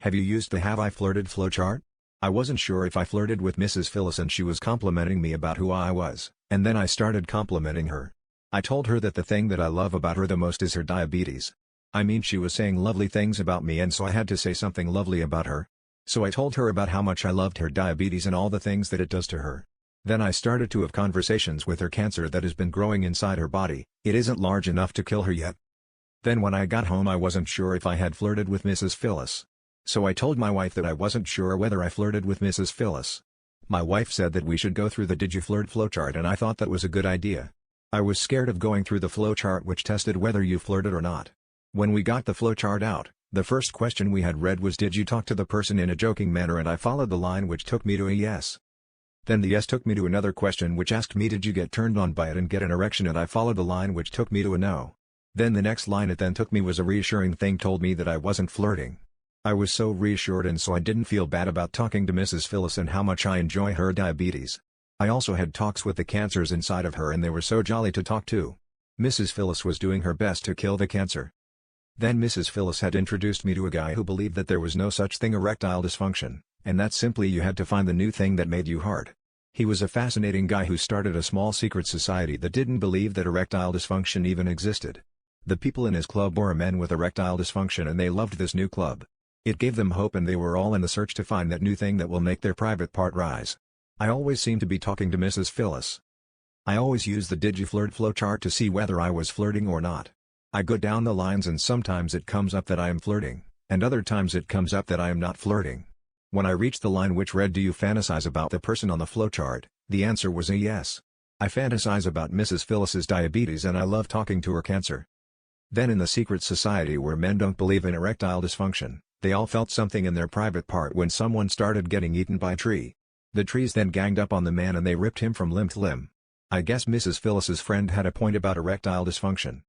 Have you used the Have I Flirted flowchart? I wasn't sure if I flirted with Mrs. Phyllis and she was complimenting me about who I was, and then I started complimenting her. I told her that the thing that I love about her the most is her diabetes. I mean, she was saying lovely things about me, and so I had to say something lovely about her. So I told her about how much I loved her diabetes and all the things that it does to her. Then I started to have conversations with her cancer that has been growing inside her body. It isn't large enough to kill her yet. Then when I got home I wasn't sure if I had flirted with Mrs. Phyllis. So I told my wife that I wasn't sure whether I flirted with Mrs. Phyllis. My wife said that we should go through the Did You Flirt flowchart, and I thought that was a good idea. I was scared of going through the flowchart which tested whether you flirted or not. When we got the flowchart out, the first question we had read was, did you talk to the person in a joking manner, and I followed the line which took me to a yes. Then the yes took me to another question which asked me, did you get turned on by it and get an erection, and I followed the line which took me to a no. Then the next line it then took me was a reassuring thing, told me that I wasn't flirting. I was so reassured, and so I didn't feel bad about talking to Mrs. Phyllis and how much I enjoy her diabetes. I also had talks with the cancers inside of her and they were so jolly to talk to. Mrs. Phyllis was doing her best to kill the cancer. Then Mrs. Phyllis had introduced me to a guy who believed that there was no such thing erectile dysfunction, and that simply you had to find the new thing that made you hard. He was a fascinating guy who started a small secret society that didn't believe that erectile dysfunction even existed. The people in his club were men with erectile dysfunction, and they loved this new club. It gave them hope, and they were all in the search to find that new thing that will make their private part rise. I always seemed to be talking to Mrs. Phyllis. I always used the Did You Flirt flowchart to see whether I was flirting or not. I go down the lines and sometimes it comes up that I am flirting, and other times it comes up that I am not flirting. When I reached the line which read, do you fantasize about the person on the flowchart, the answer was a yes. I fantasize about Mrs. Phyllis's diabetes and I love talking to her cancer. Then in the secret society where men don't believe in erectile dysfunction, they all felt something in their private part when someone started getting eaten by a tree. The trees then ganged up on the man and they ripped him from limb to limb. I guess Mrs. Phyllis's friend had a point about erectile dysfunction.